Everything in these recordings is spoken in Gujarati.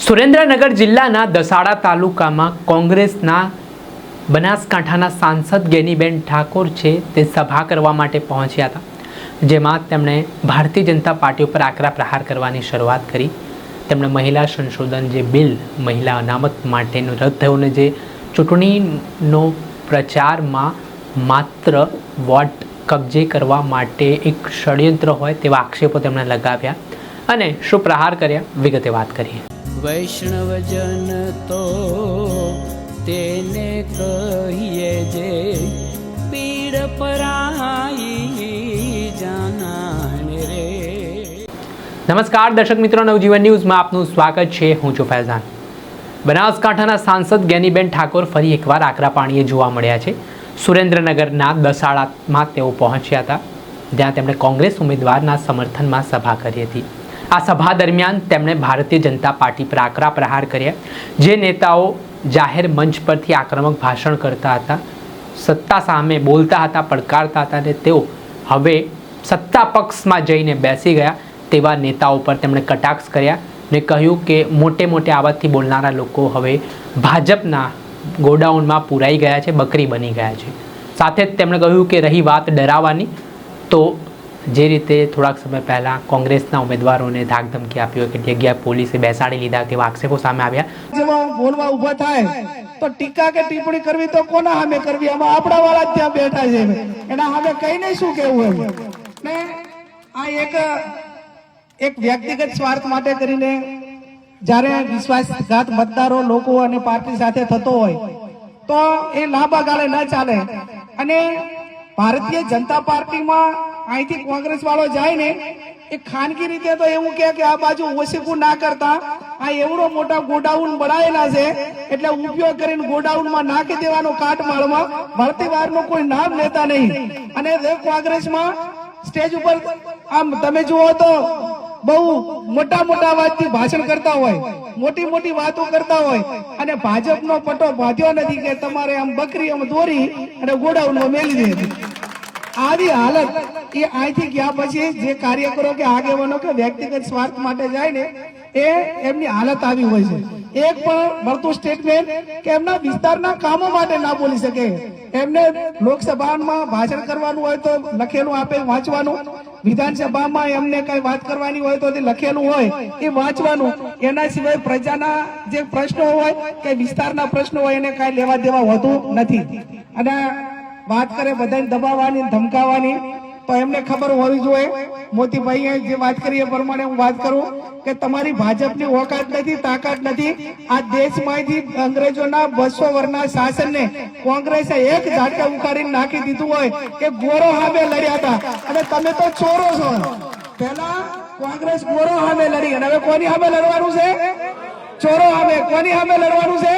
સુરેન્દ્રનગર જિલ્લાના દસાડા તાલુકામાં કોંગ્રેસના બનાસકાંઠાના સાંસદ ગેનીબેન ઠાકોર છે તે સભા કરવા માટે પહોંચ્યા હતા, જેમાં તેમણે ભારતીય જનતા પાર્ટી ઉપર આકરા પ્રહાર કરવાની શરૂઆત કરી। તેમણે મહિલા સંશોધન જે બિલ મહિલા અનામત માટેનું રદ થયું ને જે ચૂંટણીનો પ્રચારમાં માત્ર વોટ કબજે કરવા માટે એક ષડયંત્ર હોય તેવા આક્ષેપો તેમણે લગાવ્યા અને શું પ્રહાર કર્યા વિગતે વાત કરીએ। વૈષ્ણવજન તો તેને કહીએ જે પીડ પરાઈ જાનાને રે। નમસ્કાર દર્શક મિત્રો, નવજીવન ન્યૂઝમાં આપનું સ્વાગત છે। હું છું ફૈઝાન। બનાસકાંઠાના સાંસદ ગેનીબેન ઠાકોર ફરી એકવાર આકરા પાણીએ જોવા મળ્યા છે। સુરેન્દ્રનગરના દસાડામાં તેઓ પહોંચ્યા હતા, જ્યાં તેમણે કોંગ્રેસ ઉમેદવારના સમર્થનમાં સભા કરી હતી। આ સભા દરમિયાન તેમણે ભારતીય જનતા પાર્ટી પર આકરા પ્રહાર કર્યા। જે નેતાઓ જાહેર મંચ પરથી આક્રમક ભાષણ કરતા હતા, સત્તા સામે બોલતા હતા, પડકારતા હતા અને તેઓ હવે સત્તા પક્ષમાં જઈને બેસી ગયા તેવા નેતાઓ પર તેમણે કટાક્ષ કર્યા ને કહ્યું કે મોટે મોટે આવાજથી બોલનારા લોકો હવે ભાજપના ગોડાઉનમાં પુરાઈ ગયા છે, બકરી બની ગયા છે। સાથે જ તેમણે કહ્યું કે રહી વાત ડરાવવાની, તો જે રીતે થોડાક સમય પહેલાં કોંગ્રેસના ઉમેદવારોને ધાકધમકી આપી હોય, કેટલી જગ્યાએ પોલીસે બેસાડી લીધા તેવા આક્ષેપો સામે આવ્યા। જેમાં બોલવા ઊભા થાય તો ટીકા કે ટિપ્પણી કરવી તો કોના સામે કરવી? આમાં આપણા વાળા જ ત્યાં બેઠા છે, એના સામે કહીને શું કહેવું એમ ને? આ એક વ્યક્તિગત સ્વાર્થ માટે કરીને જ્યારે વિશ્વાસઘાત મતદારો લોકો અને પાર્ટી સાથે થતો હોય તો એ લાંબા ગાળે ન ચાલે। અને ભારતીય જનતા પાર્ટીમાં અહીંથી કોંગ્રેસ વાળો જાય ને એ ખાનગી રીતે તો એવું કે આ બાજુ ઓછીકું ના કરતા આ એવડો મોટા ગોડાઉન બનાવેલા છે એટલે ઉપયોગ કરીને ગોડાઉનમાં નાખી દેવાનો કાટમાળમાં, ભરતી વારનું કોઈ નામ લેતા નહીં। અને કોંગ્રેસમાં સ્ટેજ ઉપર આમ તમે જુઓ તો બહુ મોટા મોટા અવાજથી ભાષણ કરતા હોય, મોટી મોટી વાતો કરતા હોય અને ભાજપનો પટ્ટો બાંધ્યો નથી કે તમારે આમ બકરી આમ દોરી અને ગોડાઉનમાં મેલી દે। આવી હાલત એ અહીંથી ગયા પછી જે કાર્યકરો કે આગેવાનો કે વ્યક્તિગત સ્વાર્થ માટે જાય ને એ એમની હાલત આવી હોય છે। એક પણ મળતું સ્ટેટમેન્ટ કે એમના વિસ્તારના કામો માટે ના બોલી શકે। એમને લોકસભામાં ભાષણ કરવાનું હોય તો લખેલું આપે વાંચવાનું, વિધાનસભામાં એમને કઈ વાત કરવાની હોય તો લખેલું હોય એ વાંચવાનું, એના સિવાય પ્રજાના જે પ્રશ્નો હોય કે વિસ્તારના પ્રશ્નો હોય એને કઈ લેવા દેવા હોતું નથી। અને વાત કરે બધાને દબાવવાની, ધમકાવવાની, તો એમને ખબર હોવી જોઈએ। મોતીભાઈએ જે વાત કરી એ પ્રમાણે હું વાત કરું કે તમારી ભાજપની ઓકાત નથી, તાકાત નથી। આ દેશમાંથી અંગ્રેજોના 200 વર્ષના શાસનને કોંગ્રેસે એક ઝાટકા ઉખાડીને નાખી દીધું હોય કે ગોરો સામે લડ્યા હતા અને તમે તો ચોરો છો। પહેલા કોંગ્રેસ ગોરો સામે લડી અને હવે કોની સામે લડવાનું છે? ચોરો સામે। કોની સામે લડવાનું છે?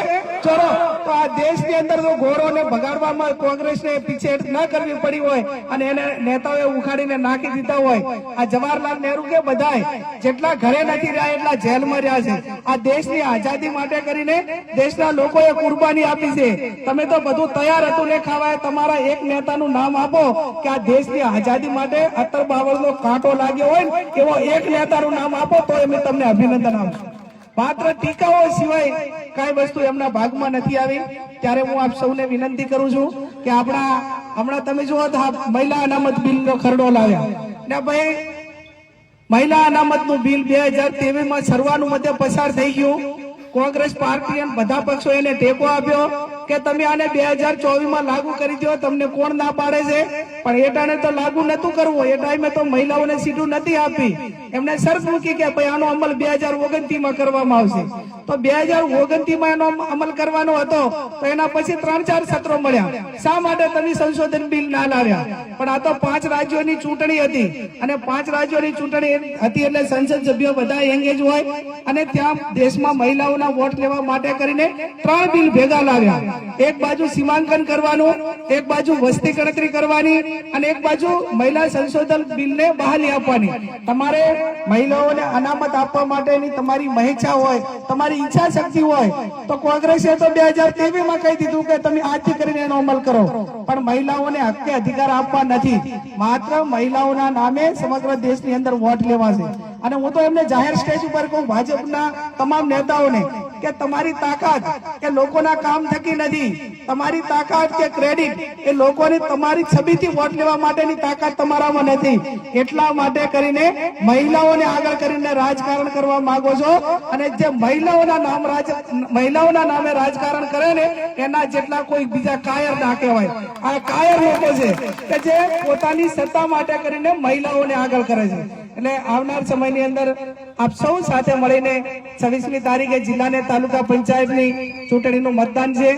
ચોરો। તો આ દેશની અંદર તો ગોરોને ભગાડવામાં કોંગ્રેસને પીછેહટ ન કરવી પડી હોય અને એને નેતાઓએ ઉખાડીને નાખી દીધા હોય, આ જવાહરલાલ નહેરુ કે બધાય જેટલા ઘરે નથી રહ્યા એટલા જેલમાં રહ્યા છે। આ દેશની આઝાદી માટે કરીને દેશના લોકોએ કુરબાની આપી છે। તમે તો બધું તૈયાર હતું ને ખાવાય, તમારા એક નેતાનું નામ આપો કે આ દેશની આઝાદી માટે અત્તર બાવળનો કાંટો લાગ્યો હોય ને એવો એક નેતાનું નામ આપો તો અમે તમને અભિનંદન આપશું। માત્ર ટીકાઓ સિવાય કઈ વસ્તુ એમના ભાગમાં નથી આવી। ત્યારે હું આપ સૌને વિનંતી કરું છું કે આપણા હમણાં તમે જુઓ તો મહિલા અનામત બિલનો ખરડો લાવ્યા ને ભાઈ, મહિલા અનામતનું બિલ 2023માં સર્વાનુમતે પસાર થઈ ગયું। કોંગ્રેસ પાર્ટી અને બધા પક્ષો એને ટેકો આપ્યો કે તમે આને 2024માં લાગુ કરી દો, તમને કોણ ના પાડે છે? પણ એ ટાણે તો લાગુ નતું કરવું, એ ટાઈમે તો મહિલાઓને સીટું નથી આપી। એમને શરત મૂકી કે ભાઈ આનો અમલ 2029માં કરવામાં આવશે। તો 2029માં એનો અમલ કરવાનો હતો તો એના પછી 3-4 સત્રો મળ્યા। શા માટે તમે સંશોધન બિલ ના લાવ્યા? પણ આ તો 5 રાજ્યોની ચૂંટણી હતી અને 5 રાજ્યોની ચૂંટણી હતી એટલે સંસદ સભ્યો બધા એંગેજ હોય અને ત્યાં દેશમાં મહિલાઓના વોટ લેવા માટે કરીને 3 બિલ ભેગા લાવ્યા। એક બાજુ સીમાંકન કરવાનું, એક બાજુ વસ્તી ગણતરી કરવાની અને એક બાજુ મહિલા સંશોધન બિલને બહાલી આપવાની। તમારે મહિલાઓને અનામત આપવા માટેની તમારી મહેચ્છા હોય, તમારી ઈચ્છા શક્તિ હોય તો કોંગ્રેસે તો 2023માં કહી દીધું કે તમે આજથી કરીને એનો અમલ કરો, પણ મહિલાઓને હક્કે અધિકાર આપવા નથી। માત્ર મહિલાઓના નામે સમગ્ર દેશની અંદર વોટ લેવા છે। અને હું તો એમને જાહેર સ્ટેજ ઉપર કહું, ભાજપના તમામ નેતાઓને, કે તમારી તાકાત એ લોકોના કામ થકી નથી, તમારી તાકાત કે ક્રેડિટ એ લોકોની તમારી છબીથી વોટ લેવા માટેની તાકાત તમારામાં નથી. એટલા માટે કરીને મહિલાઓને આગળ કરીને રાજકારણ કરવા માંગો છો, અને જે મહિલાઓના નામે રાજકારણ કરે ને એના જેટલા કોઈ બીજા કાયર ના કહેવાય. આ કાયર લોકો છે કે જે પોતાની સત્તા માટે કરીને મહિલાઓને આગળ કરે છે. એટલે આવનાર સમયની અંદર આપ સૌ સાથે મળીને 26મી તારીખે જિલ્લાને તાલુકા પંચાયતની ચૂંટણીનું મતદાન છે.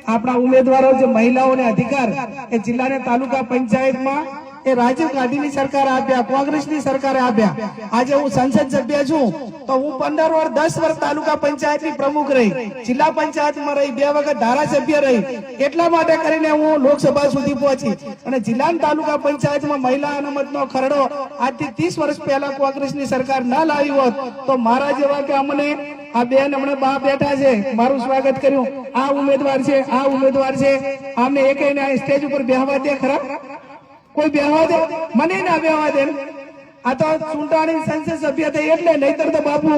આપણા ઉમેદવારો જે મહિલાઓને અધિકાર એ જિલ્લાને તાલુકા પંચાયતમાં એ રાજીવ ગાંધીની સરકારે આપ્યા, કોંગ્રેસની સરકારે આપ્યા. આજે હું સંસદ સભ્ય છું તો હું 15 વર્ષ 10 વર્ષ તાલુકા પંચાયતની પ્રમુખ રહી, જિલ્લા પંચાયતમાં રહી, 2 વખત ધારાસભ્ય રહી. એટલા માટે કરીને હું લોકસભા સુધી પહોંચી. અને જિલ્લાની તાલુકા પંચાયતમાં મહિલા અનામતનો ખરડો આજથી 30 વર્ષ પહેલા કોંગ્રેસની સરકાર ના લાવી હોત તો મારા જેવા કે અમને આ બેન હમણાં બા બેઠા છે, મારું સ્વાગત કર્યું, આ ઉમેદવાર છે, આ ઉમેદવાર છે, આમને એકેયને સ્ટેજ ઉપર બેહવા દે ખરા? કોઈ બેહવા દે? મને ના બેહવા દે. આ તો ચૂંટાણી સંસદ સભ્ય થઈ એટલે, નહીતર તો બાપુ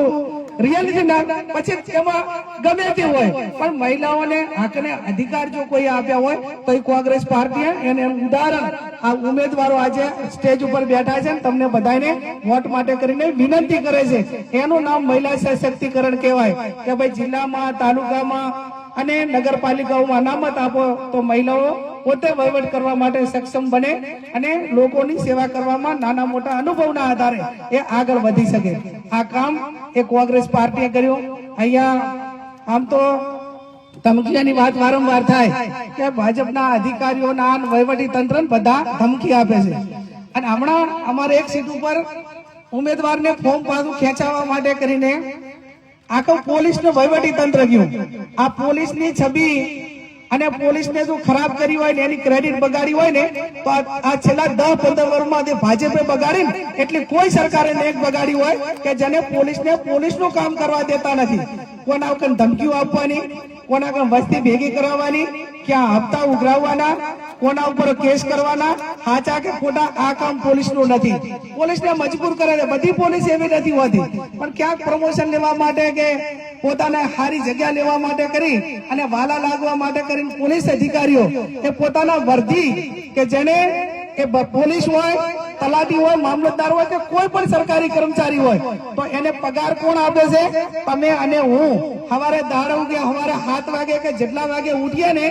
રિયાલિટી ના. પછી એમાં ગમે તે હોય પણ મહિલાઓને હકને અધિકાર જો કોઈ આપ્યા હોય તો એ કોંગ્રેસ પાર્ટીએ એને ઉદાહરણ આ ઉમેદવારો આજે સ્ટેજ ઉપર બેઠા છે, તમને બધાને વોટ માટે કરીને વિનંતી કરે છે. એનું નામ મહિલા સશક્તિકરણ કહેવાય કે ભાઈ જિલ્લામાં, તાલુકામાં અને નગરપાલિકાઓમાં અનામત આપો તો મહિલાઓ પોતે વહીવટ કરવા માટે સક્ષમ બને અને લોકોની સેવા કરવામાં નાના મોટા અનુભવના આધારે એ આગળ વધી શકે. આ કામ એ કોંગ્રેસ પાર્ટીએ કર્યું. અહીંયા આમ તો ધમકીની વાત વારંવાર થાય કે ભાજપના અધિકારીઓના વહીવટી તંત્ર બધા ધમકી આપે છે. અને હમણાં અમારે એક સીટ ઉપર ઉમેદવારને ફોર્મ પાછું ખેંચાવવા માટે કરીને આખું પોલીસનું વહીવટી તંત્ર ગયું. આ પોલીસની છબી અને પોલીસને જો ખરાબ કરી હોય ને એની ક્રેડિટ બગાડી હોય ને તો આ છેલ્લા 10-15 વર્ષમાં જે ભાજપે બગાડી ને એટલે કોઈ સરકારે એક બગાડી હોય કે જેને પોલીસને પોલીસનું કામ કરવા દેતા નથી. કોના ઉપર ધમકીઓ આપવાની, કોના ઉપર વસ્તી ભેગી કરાવવાની, ક્યાં હપ્તા ઉઘરાવવાના, કોના ઉપર કેસ કરવાના, સાચા કે ખોટા, આ કામ પોલીસનું નથી. પોલીસને મજબૂર કરે છે. બધી પોલીસ એવી નથી હોતી, પણ ક્યાંક પ્રમોશન લેવા માટે કે પોતાને સારી જગ્યા લેવા માટે કરી અને વાલા લાગવા માટે કરીને પોલીસ અધિકારીઓ એ પોતાના વર્દી કે જેને એ પોલીસ હોય, તલાટી હોય, મામલતદાર હોય કે કોઈ પણ સરકારી કર્મચારી હોય તો એને પગાર કોણ આપે છે? તમે અને હું. સવારે દાળ ઉગે, સવારે 7 વાગે કે જેટલા વાગે ઉઠીએ ને,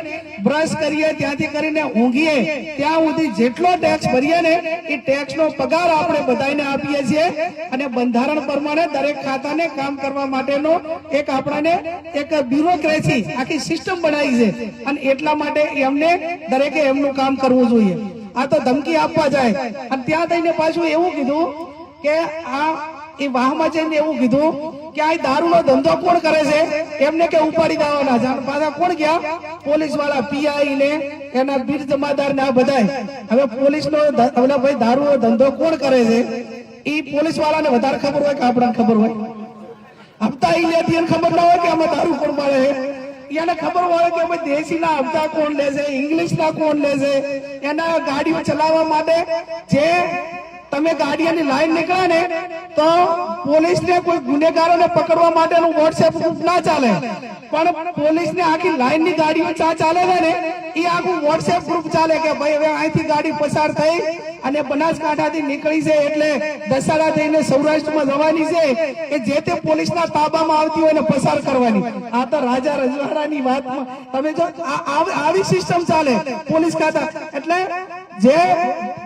બ્રશ કરીએ ત્યાંથી કરીને ઊંઘીએ ત્યાં સુધી જેટલો ટેક્સ ભરીએ ને એ ટેક્સનો પગાર આપણે બધાને આપીએ છીએ. અને બંધારણ પ્રમાણે દરેક ખાતાને કામ કરવા માટેનો એક આપણાને એક બ્યુરોક્રેસી આખી સિસ્ટમ બનાવી છે. અને એટલા માટે એમને દરેકે એમનું કામ કરવું જોઈએ. આ તો ધમકી આપવા જાય અને ત્યાં થઈને પાછું એવું કીધું કે આ એ વાહમાં જઈને એવું કીધું કે આ દારૂનો ધંધો કોણ કરે છે એમને કે ઉપાડી દેવાના. પાછા કોણ ગયા? પોલીસ વાળા, પીઆઈ ને એના બીર જમાદાર ને આ બધા. હવે પોલીસનો ભાઈ દારૂનો ધંધો કોણ કરે છે એ પોલીસ વાળાને વધારે ખબર હોય કે આપણને ખબર હોય? હપ્તા ઈ લેતી એને ખબર ના હોય કે આમાં દારૂ કોણ પાડે છે? એને ખબર હોય કે ભાઈ દેશીના હપ્તા કોણ લે છે, ઇંગ્લિશના કોણ લે છે, એના ગાડીઓ ચલાવવા માટે જે તમે ગાડીઓની લાઈન નીકળે ને તો પોલીસને કોઈ ગુનેગારોને પકડવા માટેનું વોટ્સએપ ગ્રુપ ના ચાલે, પણ પોલીસને આખી લાઈનની ગાડીઓ ચાલે છે ને એ આખું વોટ્સએપ ગ્રુપ ચાલે કે ભાઈ હવે અહીંથી ગાડી પસાર થઈ અને બનાસકાંઠાથી નીકળી છે એટલે દસાડા થઈને સૌરાષ્ટ્રમાં જવાની છે કે જે તે પોલીસના તાબામાં આવતી હોય ને પસાર કરવાની. આ તો રાજા રજવાડાની વાતમાં તમે જો આવી સિસ્ટમ ચાલે પોલીસ ખાતા. એટલે જે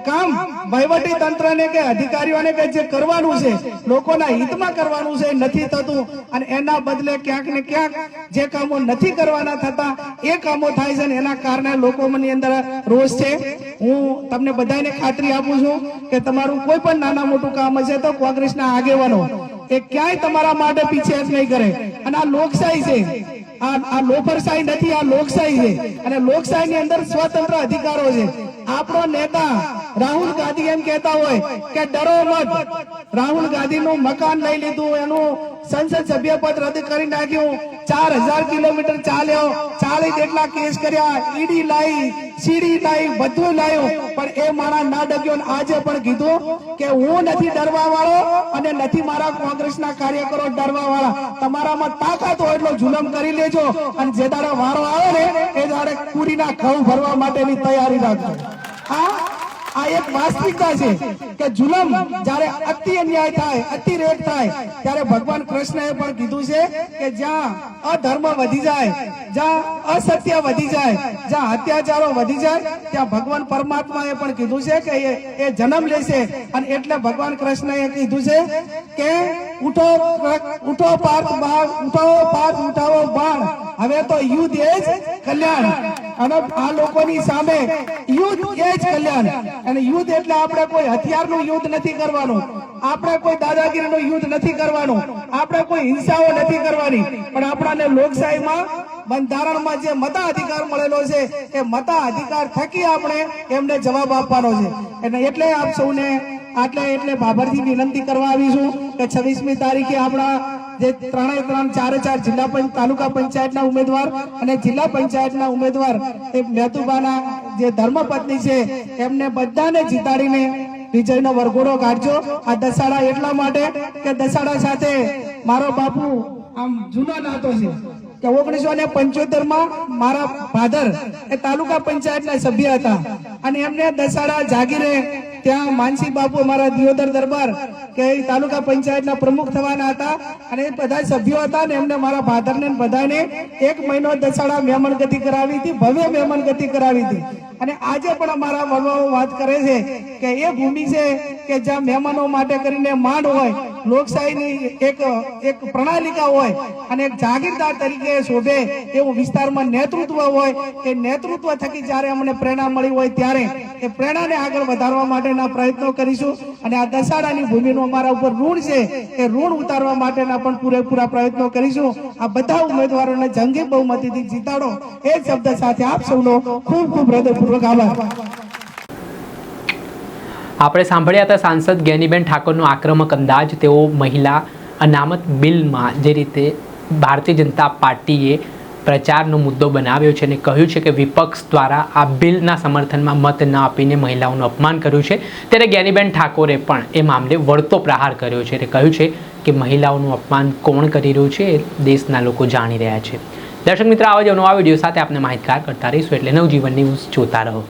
કામ વહીવટી તંત્રને કે અધિકારીઓને કે જે કરવાનું છે લોકોના હિતમાં કરવાનું છે નથી થતું, અને એના બદલે ક્યાંક ને ક્યાંક જે કામો નથી કરવાના થતા એ કામો થાય છે ને એના કારણે લોકોની અંદર રોષ છે. હું તમને બધાને ખાતરી આપું છું કે તમારું કોઈ પણ નાના મોટું કામ હશે તો કોંગ્રેસના આગેવાનો એ ક્યાંય તમારા માટે પીછેહટ નહીં કરે. અને આ લોકશાહી છે, આ લોફરશાહી નથી, આ લોકશાહી છે. અને લોકશાહીની અંદર સ્વતંત્ર અધિકારો છે. આપણો નેતા રાહુલ ગાંધી એમ કહેતા હોય કે ડરો મત, રાહુલ ગાંધીનું મકાન લઈ લીધું, એનું સંસદ સભ્ય પદ રદ કરી નાખ્યું, 4000 કિલોમીટર ચાલ્યો, 40 જેટલા કેસ કર્યા, ઈડી લાવી, સીડી લાવી, બધું લાવ્યું, પણ એ મારા ના ડગ્યો. આજે પણ કીધું કે હું નથી ડરવા વાળો અને નથી મારા કોંગ્રેસના કાર્યકરો ડરવા વાળા. તમારામાં તાકાત હોય એટલો જુલમ કરી લેજો અને જે દાડે વારો આવે ને એ દાડે કુડીના ઘઉં ભરવા માટેની તૈયારી રાખજો. આ એક વાસ્તવિકતા છે કે જુલમ જ્યારે અતિ અન્યાય થાય, અતિ રેટ થાય, ત્યારે ભગવાન કૃષ્ણએ પણ કીધું છે કે જ્યાં અધર્મ વધી જાય, જ્યાં અસત્ય વધી જાય, જ્યાં અત્યાચારો વધી જાય, ત્યાં ભગવાન પરમાત્માએ પણ કીધું છે કે એ જન્મ લેશે. અને એટલે ભગવાન કૃષ્ણએ કીધું છે કે ઉઠો ઉઠો પાર્થ ઉઠાવો બાણ, હવે તો યુદ્ધ એ જ કલ્યાણ. અને આ લોકોની સામે યુદ્ધ એ જ કલ્યાણ. અને યુદ્ધ એટલે આપણે કોઈ હથિયારનું યુદ્ધ નથી કરવાનું, આપણે કોઈ દાદાગીરીનું યુદ્ધ નથી કરવાનું, આપણે કોઈ હિંસાઓ નથી કરવાની, પણ આપણાને લોકશાહીમાં બંધારણમાં જે મતાધિકાર મળેલો છે એ મતાધિકાર થકી આપણે એમને જવાબ આપવાનો છે. એટલે આપ સૌને એટલે બાબરથી વિનંતી કરવા આવીશું કે 26મી તારીખે આપણા જે 4 જિલ્લા તાલુકા પંચાયતના ઉમેદવાર અને જિલ્લા પંચાયતના ઉમેદવાર એ મહેતુબાના જે ધર્મપત્ની છે એમને બધાને જીતાડીને વિજયનો વરઘોડો કાઢજો. આ દસાડા એટલા માટે કે દસાડા સાથે મારો બાપુ આમ જૂનો નાતો છે કે 1975 મારા ફાધર એ તાલુકા પંચાયતના સભ્ય હતા અને એમને દસાડા જાગીરે ત્યાં માનસી બાપુ અમારા દિયોદર દરબાર કે તાલુકા પંચાયતના પ્રમુખ થવાના હતા અને એ બધા સભ્યો હતા ને એમને મારા ફાધરને બધાને 1 મહિનો દસાડા મહેમાનગતિ કરાવી હતી, ભવ્ય મહેમાનગતિ કરાવી હતી. અને આજે પણ અમારા વડવાઓ વાત કરે છે કે એ ભૂમિ છે કે જ્યાં મહેમાનો માટે કરીને માંડ હોય, લોકશાહીની એક પ્રણાલિકા હોય અને એક જાગીરદાર તરીકે શોભે એવું વિસ્તારમાં નેતૃત્વ હોય, એ નેતૃત્વ થકી જ્યારે અમને પ્રેરણા મળી હોય ત્યારે એ પ્રેરણાને આગળ વધારવા માટેના પ્રયત્નો કરીશું. અને આ દસાડાની ભૂમિનું અમારા ઉપર ઋણ છે, એ ઋણ ઉતારવા માટેના પણ પૂરેપૂરા પ્રયત્નો કરીશું. આ બધા ઉમેદવારોને જંગી બહુમતીથી જીતાડો એ શબ્દ સાથે આપ સૌનો ખૂબ ખૂબ હૃદયપૂર્વક આભાર. આપણે સાંભળ્યા હતા સાંસદ જ્ઞાનીબેન ઠાકોરનો આક્રમક અંદાજ. તેઓ મહિલા અનામત બિલમાં જે રીતે ભારતીય જનતા પાર્ટીએ પ્રચારનો મુદ્દો બનાવ્યો છે અને કહ્યું છે કે વિપક્ષ દ્વારા આ બિલના સમર્થનમાં મત ન આપીને મહિલાઓનું અપમાન કર્યું છે, ત્યારે જ્ઞાનીબેન ઠાકોરે પણ એ મામલે વળતો પ્રહાર કર્યો છે અને કહ્યું છે કે મહિલાઓનું અપમાન કોણ કરી રહ્યું છે એ દેશના લોકો જાણી રહ્યા છે. દર્શક મિત્રો, આવા જ નવા વિડીયો સાથે આપણે માહિતગાર કરતા રહીશું, એટલે નવજીવન ન્યૂઝ જોતા રહો.